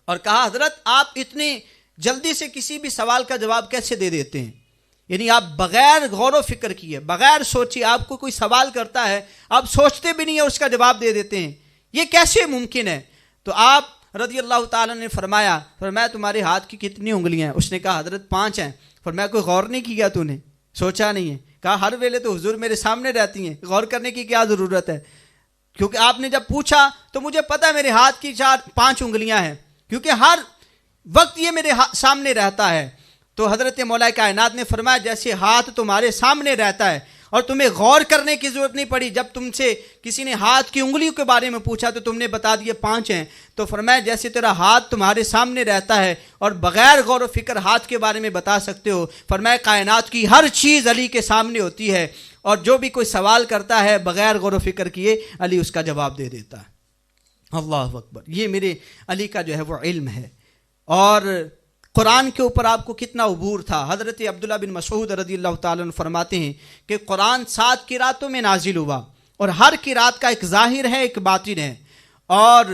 اور کہا حضرت آپ اتنی جلدی سے کسی بھی سوال کا جواب کیسے دے دیتے ہیں؟ یعنی آپ بغیر غور و فکر کیے، بغیر سوچے آپ کو کوئی سوال کرتا ہے، آپ سوچتے بھی نہیں ہیں، اس کا جواب دے دیتے ہیں، یہ کیسے ممکن ہے؟ تو آپ رضی اللہ تعالیٰ نے فرمایا تمہارے ہاتھ کی کتنی انگلیاں ہیں؟ اس نے کہا حضرت 5 ہیں۔ فرمایا کوئی غور نہیں کیا تو نے؟ سوچا نہیں ہے؟ کہا ہر ویلے تو حضور میرے سامنے رہتی ہیں، غور کرنے کی کیا ضرورت ہے؟ کیونکہ آپ نے جب پوچھا تو مجھے پتا میرے ہاتھ کی 5 انگلیاں ہیں، کیونکہ ہر وقت یہ میرے سامنے رہتا ہے۔ تو حضرت مولا کائنات نے فرمایا جیسے ہاتھ تمہارے سامنے رہتا ہے اور تمہیں غور کرنے کی ضرورت نہیں پڑی، جب تم سے کسی نے ہاتھ کی انگلیوں کے بارے میں پوچھا تو تم نے بتا دیے 5 ہیں، تو فرمایا جیسے تیرا ہاتھ تمہارے سامنے رہتا ہے اور بغیر غور و فکر ہاتھ کے بارے میں بتا سکتے ہو، فرمایا کائنات کی ہر چیز علی کے سامنے ہوتی ہے، اور جو بھی کوئی سوال کرتا ہے بغیر غور و فکر کیے علی اس کا جواب دے دیتا ہے۔ اللہ اکبر، یہ میرے علی کا جو ہے وہ علم ہے۔ اور قرآن کے اوپر آپ کو کتنا عبور تھا۔ حضرت عبداللہ بن مسعود رضی اللہ تعالیٰ عنہ فرماتے ہیں کہ قرآن 7 قراتوں میں نازل ہوا، اور ہر قرات کا ایک ظاہر ہے ایک باطن ہے، اور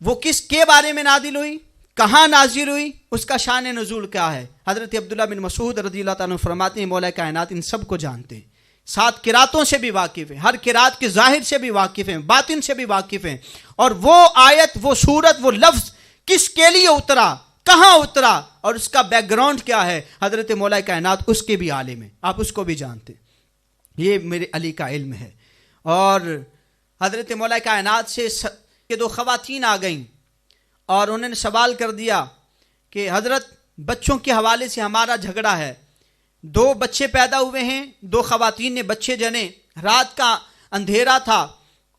وہ کس کے بارے میں نازل ہوئی، کہاں نازل ہوئی، اس کا شان نزول کیا ہے۔ حضرت عبداللہ بن مسعود رضی اللہ تعالیٰ عنہ فرماتے ہیں مولا کائنات ان سب کو جانتے ہیں، 7 قراتوں سے بھی واقف ہیں، ہر قرات کے ظاہر سے بھی واقف ہیں، باطن سے بھی واقف ہیں، اور وہ آیت، وہ سورت، وہ لفظ کس کے لیے اترا، کہاں اترا، اور اس کا بیک گراؤنڈ کیا ہے، حضرت مولا کائنات اس کے بھی عالم ہیں، آپ اس کو بھی جانتے ہیں۔ یہ میرے علی کا علم ہے۔ اور حضرت مولا کائنات سے 2 خواتین آ گئیں اور انہوں نے سوال کر دیا کہ حضرت بچوں کے حوالے سے ہمارا جھگڑا ہے، 2 بچے پیدا ہوئے ہیں، 2 خواتین نے بچے جنے، رات کا اندھیرا تھا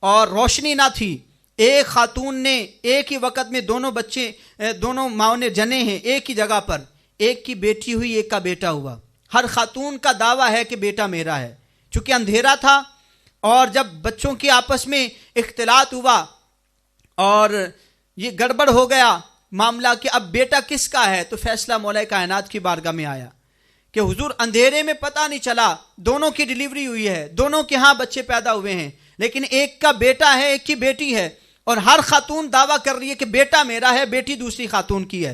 اور روشنی نہ تھی، ایک خاتون نے ایک ہی وقت میں دونوں ماؤں نے جنے ہیں ایک ہی جگہ پر، ایک کی بیٹی ہوئی ایک کا بیٹا ہوا۔ ہر خاتون کا دعویٰ ہے کہ بیٹا میرا ہے، چونکہ اندھیرا تھا، اور جب بچوں کے آپس میں اختلاط ہوا اور یہ گڑبڑ ہو گیا معاملہ کہ اب بیٹا کس کا ہے، تو فیصلہ مولا کائنات کی بارگاہ میں آیا کہ حضور اندھیرے میں پتہ نہیں چلا، دونوں کی ڈیلیوری ہوئی ہے، دونوں کے ہاں بچے پیدا ہوئے ہیں، لیکن ایک کا بیٹا ہے ایک کی بیٹی ہے، اور ہر خاتون دعویٰ کر رہی ہے کہ بیٹا میرا ہے، بیٹی دوسری خاتون کی ہے۔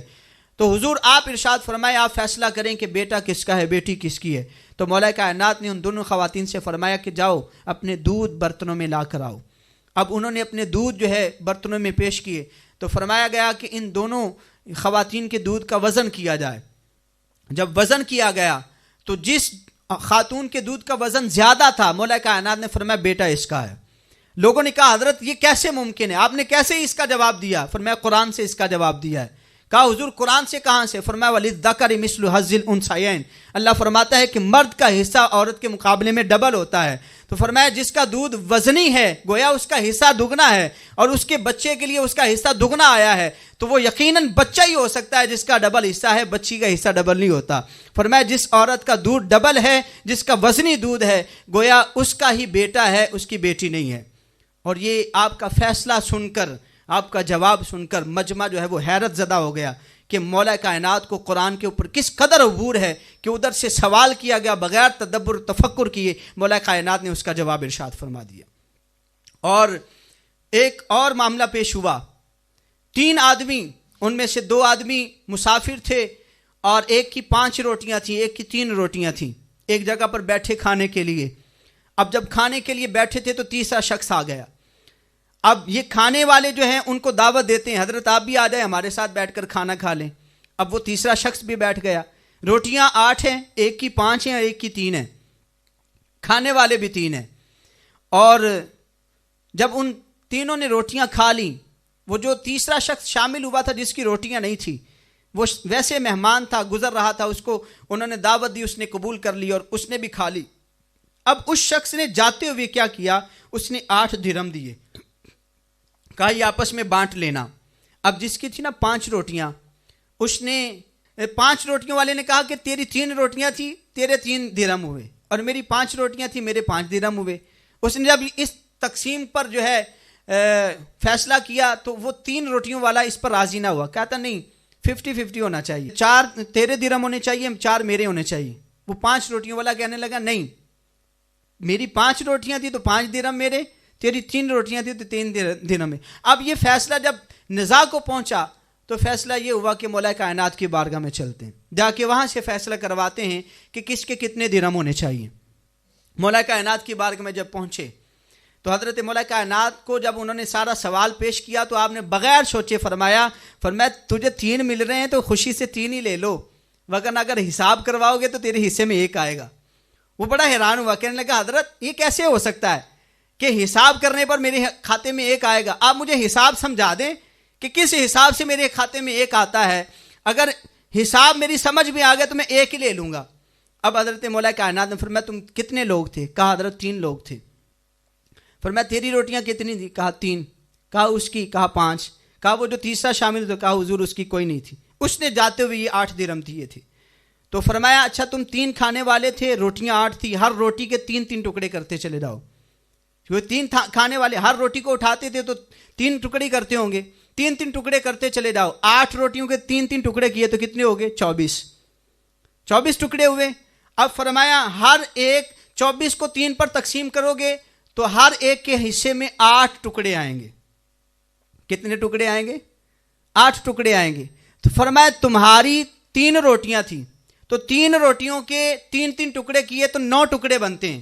تو حضور آپ ارشاد فرمائے آپ فیصلہ کریں کہ بیٹا کس کا ہے، بیٹی کس کی ہے۔ تو مولا کائنات نے ان دونوں خواتین سے فرمایا کہ جاؤ اپنے دودھ برتنوں میں لا کر آؤ۔ اب انہوں نے اپنے دودھ جو ہے برتنوں میں پیش کیے، تو فرمایا گیا کہ ان دونوں خواتین کے دودھ کا وزن کیا جائے۔ جب وزن کیا گیا تو جس خاتون کے دودھ کا وزن زیادہ تھا مولا کائنات نے فرمایا بیٹا اس کا ہے۔ لوگوں نے کہا حضرت یہ کیسے ممکن ہے، آپ نے کیسے اس کا جواب دیا؟ فرمایا قرآن سے اس کا جواب دیا ہے۔ کہا حضور قرآن سے کہاں سے؟ فرمایا وَلِلذَّكَرِ مِثْلُ حَظِّ الْأُنثَيَيْنِ، اللہ فرماتا ہے کہ مرد کا حصہ عورت کے مقابلے میں ڈبل ہوتا ہے۔ تو فرمایا جس کا دودھ وزنی ہے گویا اس کا حصہ دگنا ہے، اور اس کے بچے کے لیے اس کا حصہ دگنا آیا ہے، تو وہ یقیناً بچہ ہی ہو سکتا ہے جس کا ڈبل حصہ ہے، بچی کا حصہ ڈبل نہیں ہوتا۔ فرمایا جس عورت کا دودھ ڈبل ہے، جس کا وزنی دودھ ہے، گویا اس کا ہی بیٹا ہے، اس کی بیٹی نہیں ہے۔ اور یہ آپ کا فیصلہ سن کر، آپ کا جواب سن کر مجمع جو ہے وہ حیرت زدہ ہو گیا کہ مولا کائنات کو قرآن کے اوپر کس قدر عبور ہے کہ ادھر سے سوال کیا گیا بغیر تدبر تفکر کیے مولا کائنات نے اس کا جواب ارشاد فرما دیا۔ اور ایک اور معاملہ پیش ہوا، 3 آدمی، ان میں سے 2 آدمی مسافر تھے، اور ایک کی 5 روٹیاں تھیں، ایک کی 3 روٹیاں تھیں، ایک جگہ پر بیٹھے کھانے کے لیے۔ اب جب کھانے کے لیے بیٹھے تھے تو تیسرا شخص آ گیا۔ اب یہ کھانے والے جو ہیں ان کو دعوت دیتے ہیں حضرت آپ بھی آ جائیں ہمارے ساتھ بیٹھ کر کھانا کھا لیں۔ اب وہ تیسرا شخص بھی بیٹھ گیا، روٹیاں 8 ہیں، ایک کی 5 ہیں اور ایک کی 3 ہیں، کھانے والے بھی 3 ہیں۔ اور جب ان تینوں نے روٹیاں کھا لیں، وہ جو تیسرا شخص شامل ہوا تھا جس کی روٹیاں نہیں تھی، وہ ویسے مہمان تھا، گزر رہا تھا، اس کو انہوں نے دعوت دی، اس نے قبول کر لی اور اس نے بھی کھا لی۔ اب اس شخص نے جاتے ہوئے کیا کیا، اس نے 8 درہم دیے، کہا یہ آپس میں بانٹ لینا۔ اب جس کی تھی نا 5 روٹیاں، اس نے 5 روٹیوں والے نے کہا کہ تیری 3 روٹیاں تھی، تیرے 3 درہم ہوئے، اور میری 5 روٹیاں تھی، میرے 5 درہم ہوئے۔ اس نے جب اس تقسیم پر جو ہے فیصلہ کیا تو وہ 3 روٹیوں والا اس پر راضی نہ ہوا، کہتا نہیں 50-50 ہونا چاہیے، 4 تیرے درہم ہونے چاہیے، 4 میرے ہونے چاہیے۔ وہ 5 روٹیوں والا کہنے لگا نہیں، میری 5 روٹیاں تھی تو 5 درہم میرے، تیری 3 روٹیاں تھی تو 3 درہم میں۔ اب یہ فیصلہ جب نزاع کو پہنچا تو فیصلہ یہ ہوا کہ مولا کائنات کی بارگاہ میں چلتے ہیں، جا کے وہاں سے فیصلہ کرواتے ہیں کہ کس کے کتنے درہم ہونے چاہیے۔ مولا کائنات کی بارگاہ میں جب پہنچے تو حضرت مولا کائنات کو جب انہوں نے سارا سوال پیش کیا تو آپ نے بغیر سوچے فرمایا تجھے 3 مل رہے ہیں تو خوشی سے 3 ہی لے لو، وگرنہ اگر حساب کرواؤ گے تو تیرے حصے میں 1 آئے گا۔ وہ بڑا حیران ہوا، کہنے لگا حضرت یہ کیسے ہو سکتا ہے کہ حساب کرنے پر میرے کھاتے میں 1 آئے گا؟ آپ مجھے حساب سمجھا دیں کہ کس حساب سے میرے کھاتے میں 1 آتا ہے، اگر حساب میری سمجھ میں آ گیا تو میں 1 ہی لے لوں گا۔ اب حضرت مولا کائنات نے فرمایا تم کتنے لوگ تھے؟ کہا حضرت 3 لوگ تھے۔ فرمایا تیری روٹیاں کتنی تھی؟ کہا 3۔ کہا اس کی؟ کہا 5۔ کہا وہ جو تیسرا شامل تو؟ کہا حضور اس کی کوئی نہیں تھی، اس نے جاتے ہوئے یہ 8 درہم دیے تھے۔ تو فرمایا اچھا تم 3 کھانے والے تھے، روٹیاں 8 تھی، ہر روٹی کے 3 ٹکڑے کرتے چلے جاؤ، کیونکہ 3 کھانے والے ہر روٹی کو اٹھاتے تھے تو 3 ٹکڑے کرتے ہوں گے، 3 ٹکڑے کرتے چلے جاؤ، 8 روٹیوں کے 3 ٹکڑے کیے تو کتنے ہو گئے؟ 24 ٹکڑے ہوئے۔ اب فرمایا ہر ایک 24 کو 3 پر تقسیم کرو گے تو ہر ایک کے حصے میں 8 ٹکڑے آئیں گے۔ کتنے ٹکڑے آئیں گے؟ 8 ٹکڑے آئیں گے۔ تو فرمایا تمہاری 3 روٹیاں تھیں تو 3 روٹیوں کے 3 ٹکڑے کیے تو 9 ٹکڑے بنتے ہیں۔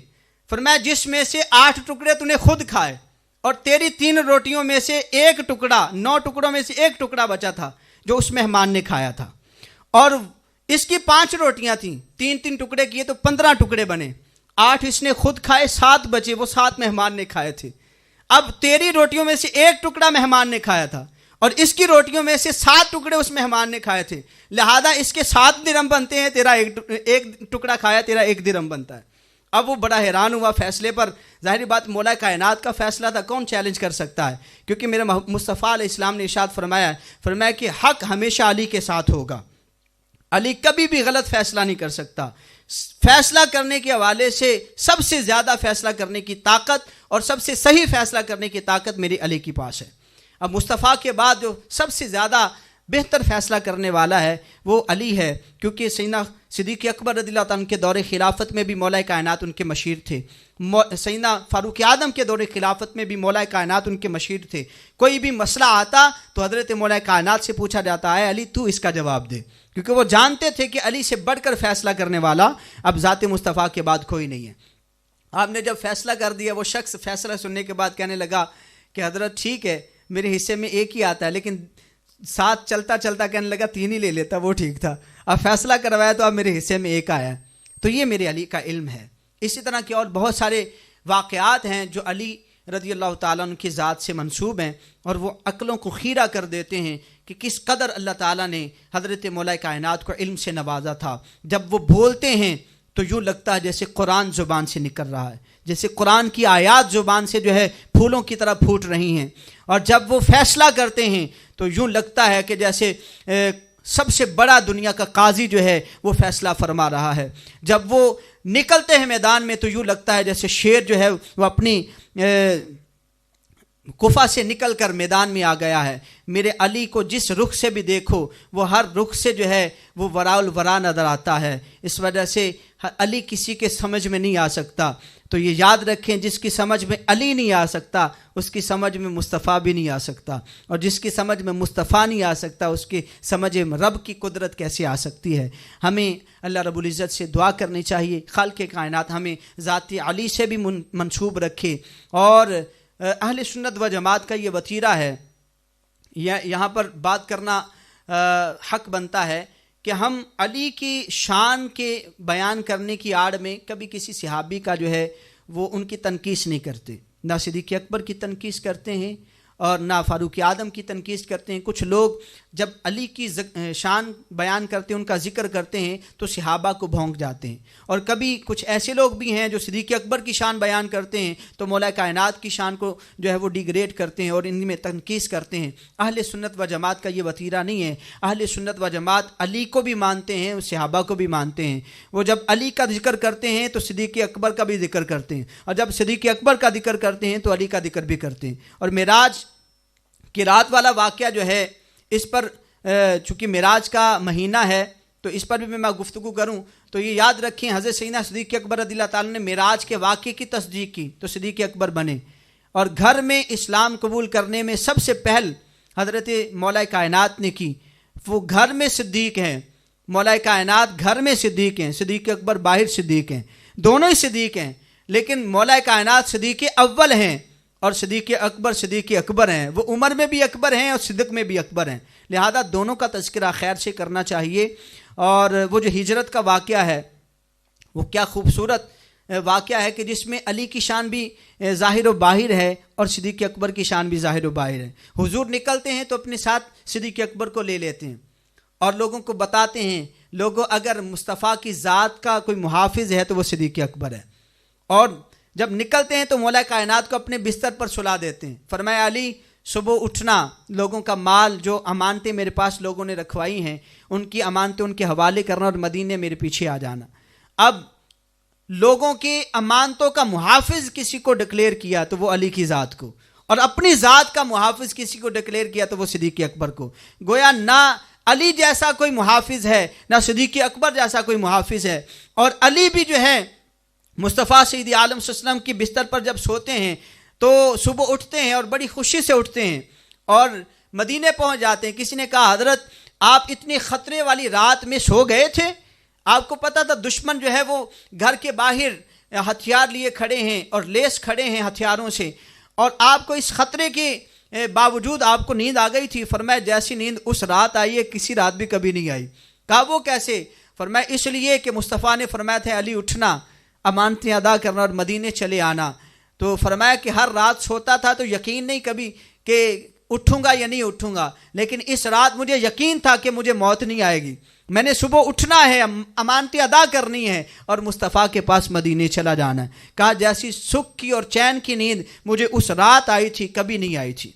فرمایا جس میں سے 8 ٹکڑے تو نے خود کھائے اور تیری 3 روٹیوں میں سے 1 ٹکڑا، 9 ٹکڑوں میں سے 1 ٹکڑا بچا تھا جو اس مہمان نے کھایا تھا، اور اس کی 5 روٹیاں تھیں، 3 ٹکڑے کیے تو 15 ٹکڑے بنے، 8 اس نے خود کھائے، 7 بچے، وہ 7 مہمان نے کھائے تھے۔ اب تیری روٹیوں میں سے 1 ٹکڑا مہمان نے کھایا تھا اور اس کی روٹیوں میں سے 7 ٹکڑے اس مہمان نے کھائے تھے، لہذا اس کے 7 درہم بنتے ہیں، تیرا 1 ٹکڑا کھایا، تیرا 1 درہم بنتا ہے۔ اب وہ بڑا حیران ہوا فیصلے پر، ظاہری بات مولا کائنات کا فیصلہ تھا، کون چیلنج کر سکتا ہے؟ کیونکہ میرے مصطفیٰ علیہ السلام نے ارشاد فرمایا کہ حق ہمیشہ علی کے ساتھ ہوگا، علی کبھی بھی غلط فیصلہ نہیں کر سکتا۔ فیصلہ کرنے کے حوالے سے سب سے زیادہ فیصلہ کرنے کی طاقت اور سب سے صحیح فیصلہ کرنے کی طاقت میرے علی کے پاس ہے۔ اب مصطفیٰ کے بعد جو سب سے زیادہ بہتر فیصلہ کرنے والا ہے وہ علی ہے، کیونکہ سیدنا صدیق اکبر رضی اللہ تعالیٰ عنہ کے دور خلافت میں بھی مولا کائنات ان کے مشیر تھے، سیدنا فاروق اعظم کے دور خلافت میں بھی مولا کائنات ان کے مشیر تھے۔ کوئی بھی مسئلہ آتا تو حضرت مولا کائنات سے پوچھا جاتا ہے علی تو اس کا جواب دے، کیونکہ وہ جانتے تھے کہ علی سے بڑھ کر فیصلہ کرنے والا اب ذات مصطفیٰ کے بعد کوئی نہیں ہے۔ آپ نے جب فیصلہ کر دیا، وہ شخص فیصلہ سننے کے بعد کہنے لگا کہ حضرت ٹھیک ہے میرے حصے میں 1 ہی آتا ہے، لیکن ساتھ چلتا چلتا کہنے لگا 3 ہی لے لیتا، وہ ٹھیک تھا، اب فیصلہ کروایا تو اب میرے حصے میں 1 آیا۔ تو یہ میرے علی کا علم ہے۔ اسی طرح کے اور بہت سارے واقعات ہیں جو علی رضی اللہ تعالیٰ عنہ کی ذات سے منسوب ہیں، اور وہ عقلوں کو خیرہ کر دیتے ہیں کہ کس قدر اللہ تعالیٰ نے حضرت مولا کائنات کو علم سے نوازا تھا۔ جب وہ بولتے ہیں تو یوں لگتا ہے جیسے قرآن زبان سے نکل رہا ہے، جیسے قرآن کی آیات زبان سے جو ہے پھولوں کی طرح پھوٹ رہی ہیں، اور جب وہ فیصلہ کرتے ہیں تو یوں لگتا ہے کہ جیسے سب سے بڑا دنیا کا قاضی جو ہے وہ فیصلہ فرما رہا ہے۔ جب وہ نکلتے ہیں میدان میں تو یوں لگتا ہے جیسے شیر جو ہے وہ اپنی کفا سے نکل کر میدان میں آ گیا ہے۔ میرے علی کو جس رخ سے بھی دیکھو وہ ہر رخ سے جو ہے وہ وراء الورا نظر آتا ہے، اس وجہ سے علی کسی کے سمجھ میں نہیں آ سکتا۔ تو یہ یاد رکھیں جس کی سمجھ میں علی نہیں آ سکتا اس کی سمجھ میں مصطفیٰ بھی نہیں آ سکتا، اور جس کی سمجھ میں مصطفیٰ نہیں آ سکتا اس کی سمجھ میں رب کی قدرت کیسے آ سکتی ہے۔ ہمیں اللہ رب العزت سے دعا کرنی چاہیے خالق کائنات ہمیں ذات علی سے بھی منسوب رکھے، اور اہل سنت و جماعت کا یہ وتیرہ ہے، یہاں پر بات کرنا حق بنتا ہے کہ ہم علی کی شان کے بیان کرنے کی آڑ میں کبھی کسی صحابی کا جو ہے وہ ان کی تنقیص نہیں کرتے، نہ صدیق اکبر کی تنقیص کرتے ہیں اور نہ فاروق اعظم کی تنقیص کرتے ہیں۔ کچھ لوگ جب علی کی شان بیان کرتے ہیں، ان کا ذکر کرتے ہیں تو صحابہ کو بھونک جاتے ہیں، اور کبھی کچھ ایسے لوگ بھی ہیں جو صدیق اکبر کی شان بیان کرتے ہیں تو مولا کائنات کی شان کو جو ہے وہ ڈیگریڈ کرتے ہیں اور ان میں تنقیص کرتے ہیں۔ اہل سنت و جماعت کا یہ وتیرہ نہیں ہے۔ اہل سنت و جماعت علی کو بھی مانتے ہیں، صحابہ کو بھی مانتے ہیں۔ وہ جب علی کا ذکر کرتے ہیں تو صدیق اکبر کا بھی ذکر کرتے ہیں، اور جب صدیق اکبر کا ذکر کرتے ہیں تو علی کا ذکر بھی کرتے ہیں۔ اور معراج کی رات والا واقعہ جو ہے اس پر چونکہ معراج کا مہینہ ہے تو اس پر بھی میں گفتگو کروں تو یہ یاد رکھیں حضرت سیدنا صدیق اکبر رضی اللہ تعالیٰ نے معراج کے واقعے کی تصدیق کی تو صدیق اکبر بنے، اور گھر میں اسلام قبول کرنے میں سب سے پہل حضرت مولا کائنات نے کی، وہ گھر میں صدیق ہیں، مولا کائنات گھر میں صدیق ہیں، صدیق اکبر باہر صدیق ہیں، دونوں ہی صدیق ہیں، لیکن مولا کائنات صدیق اول ہیں اور صدیق اکبر ہیں، وہ عمر میں بھی اکبر ہیں اور صدق میں بھی اکبر ہیں، لہذا دونوں کا تذکرہ خیر سے کرنا چاہیے۔ اور وہ جو ہجرت کا واقعہ ہے وہ کیا خوبصورت واقعہ ہے کہ جس میں علی کی شان بھی ظاہر و باہر ہے اور صدیق اکبر کی شان بھی ظاہر و باہر ہے۔ حضور نکلتے ہیں تو اپنے ساتھ صدیق اکبر کو لے لیتے ہیں اور لوگوں کو بتاتے ہیں، لوگوں اگر مصطفیٰ کی ذات کا کوئی محافظ ہے تو وہ صدیق اکبر ہے۔ اور جب نکلتے ہیں تو مولا کائنات کو اپنے بستر پر سلا دیتے ہیں، فرمایا علی صبح اٹھنا، لوگوں کا مال جو امانتیں میرے پاس لوگوں نے رکھوائی ہیں ان کی امانتیں ان کے حوالے کرنا اور مدینے میرے پیچھے آ جانا۔ اب لوگوں کے امانتوں کا محافظ کسی کو ڈکلیئر کیا تو وہ علی کی ذات کو، اور اپنی ذات کا محافظ کسی کو ڈکلیئر کیا تو وہ صدیق اکبر کو۔ گویا نہ علی جیسا کوئی محافظ ہے نہ صدیق اکبر جیسا کوئی محافظ ہے۔ اور علی بھی جو ہے مصطفیٰ سید عالم صلی اللہ علیہ وسلم کی بستر پر جب سوتے ہیں تو صبح اٹھتے ہیں اور بڑی خوشی سے اٹھتے ہیں اور مدینے پہنچ جاتے ہیں۔ کسی نے کہا حضرت آپ اتنی خطرے والی رات میں سو گئے تھے؟ آپ کو پتہ تھا دشمن جو ہے وہ گھر کے باہر ہتھیار لیے کھڑے ہیں اور لیس کھڑے ہیں ہتھیاروں سے، اور آپ کو اس خطرے کے باوجود آپ کو نیند آ گئی تھی؟ فرمایا جیسی نیند اس رات آئی ہے کسی رات بھی کبھی نہیں آئی۔ کہا وہ کیسے؟ فرمایا اس لیے کہ مصطفیٰ نے فرمایا تھا علی اٹھنا، امانتیں ادا کرنا اور مدینے چلے آنا۔ تو فرمایا کہ ہر رات سوتا تھا تو یقین نہیں کبھی کہ اٹھوں گا یا نہیں اٹھوں گا، لیکن اس رات مجھے یقین تھا کہ مجھے موت نہیں آئے گی، میں نے صبح اٹھنا ہے، امانتیں ادا کرنی ہے اور مصطفیٰ کے پاس مدینے چلا جانا ہے۔ کہا جیسی سکھ کی اور چین کی نیند مجھے اس رات آئی تھی کبھی نہیں آئی تھی۔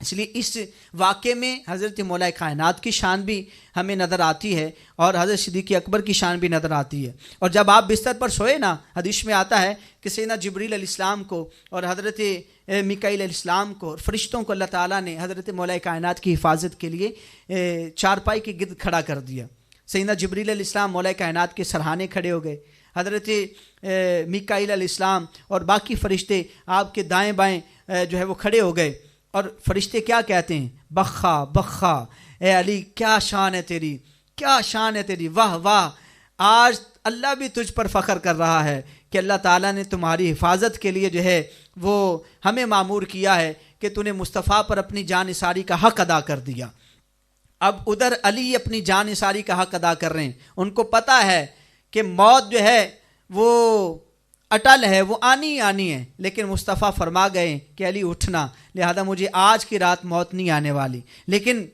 اس لیے اس واقعے میں حضرت مولا کائنات کی شان بھی ہمیں نظر آتی ہے اور حضرت صدیق اکبر کی شان بھی نظر آتی ہے۔ اور جب آپ بستر پر سوئے نا، حدیث میں آتا ہے کہ سیدنا جبریل علیہ السلام کو اور حضرت میکائیل علیہ السلام کو اور فرشتوں کو اللہ تعالیٰ نے حضرت مولا کائنات کی حفاظت کے لیے چارپائی کے گرد کھڑا کر دیا۔ سیدنا جبریل علیہ السلام مولا کائنات کے سرہانے کھڑے ہو گئے، حضرت میکائیل علیہ السلام اور باقی فرشتے آپ کے دائیں بائیں جو ہے وہ کھڑے ہو گئے، اور فرشتے کیا کہتے ہیں؟ بخا بخا، اے علی کیا شان ہے تیری، کیا شان ہے تیری، واہ واہ، آج اللہ بھی تجھ پر فخر کر رہا ہے کہ اللہ تعالیٰ نے تمہاری حفاظت کے لیے جو ہے وہ ہمیں مامور کیا ہے کہ تو نے مصطفیٰ پر اپنی جان نثاری کا حق ادا کر دیا۔ اب ادھر علی اپنی جان نثاری کا حق ادا کر رہے ہیں، ان کو پتہ ہے کہ موت جو ہے وہ اٹل ہے، وہ آنی آنی ہے، لیکن مصطفیٰ فرما گئے کہ علی اٹھنا، لہذا مجھے آج کی رات موت نہیں آنے والی۔ لیکن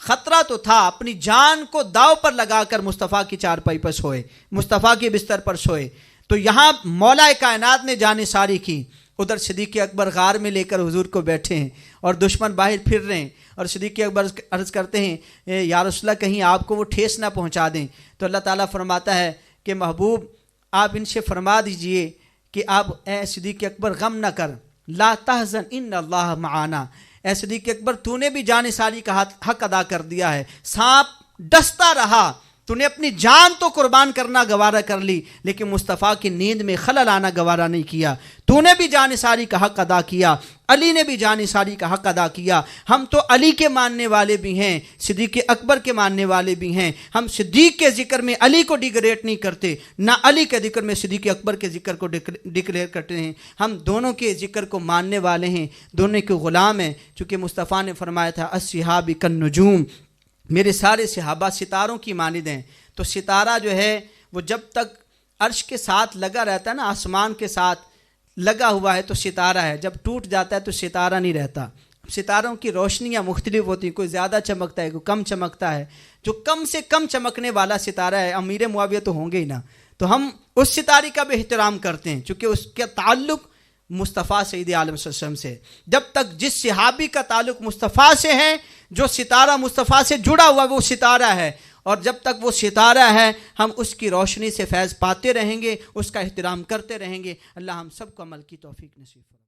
خطرہ تو تھا، اپنی جان کو داؤ پر لگا کر مصطفیٰ کی چارپائی پر سوئے، مصطفیٰ کے بستر پر سوئے۔ تو یہاں مولا کائنات نے جان نثاری کی، ادھر صدیق اکبر غار میں لے کر حضور کو بیٹھے ہیں اور دشمن باہر پھر رہے ہیں، اور صدیق اکبر عرض کرتے ہیں یا رسول اللہ کہیں آپ کو وہ ٹھیس نہ پہنچا دیں۔ تو اللہ تعالیٰ فرماتا ہے کہ محبوب آپ ان سے فرما دیجئے کہ آپ اے صدیق اکبر غم نہ کر، لا تحزن ان اللہ معانا، اے صدیق اکبر تو نے بھی جان نثاری کا حق ادا کر دیا ہے، سانپ ڈستا رہا، تو نے اپنی جان تو قربان کرنا گوارا کر لی لیکن مصطفیٰ کی نیند میں خلل آنا گوارا نہیں کیا، تو نے بھی جان نثاری کا حق ادا کیا، علی نے بھی جان نثاری کا حق ادا کیا۔ ہم تو علی کے ماننے والے بھی ہیں، صدیق اکبر کے ماننے والے بھی ہیں، ہم صدیق کے ذکر میں علی کو ڈیگریٹ نہیں کرتے، نہ علی کے ذکر میں صدیق اکبر کے ذکر کو ڈکلیئر کرتے ہیں، ہم دونوں کے ذکر کو ماننے والے ہیں، دونوں کے غلام ہیں، چونکہ مصطفیٰ نے فرمایا تھا الصحابہ کالنجوم، میرے سارے صحابہ ستاروں کی مانند ہیں۔ تو ستارہ جو ہے وہ جب تک عرش کے ساتھ لگا رہتا ہے نا، آسمان کے ساتھ لگا ہوا ہے تو ستارہ ہے، جب ٹوٹ جاتا ہے تو ستارہ نہیں رہتا۔ ستاروں کی روشنیاں مختلف ہوتی ہیں، کوئی زیادہ چمکتا ہے کوئی کم چمکتا ہے، جو کم سے کم چمکنے والا ستارہ ہے امیر معاویہ تو ہوں گے ہی نا، تو ہم اس ستارے کا بھی احترام کرتے ہیں چونکہ اس کا تعلق مصطفیٰ سید عالم صلی اللہ علیہ وسلم سے۔ جب تک جس صحابی کا تعلق مصطفیٰ سے ہے، جو ستارہ مصطفیٰ سے جڑا ہوا وہ ستارہ ہے، اور جب تک وہ ستارہ ہے ہم اس کی روشنی سے فیض پاتے رہیں گے، اس کا احترام کرتے رہیں گے۔ اللہ ہم سب کو عمل کی توفیق نصیب فرمائے۔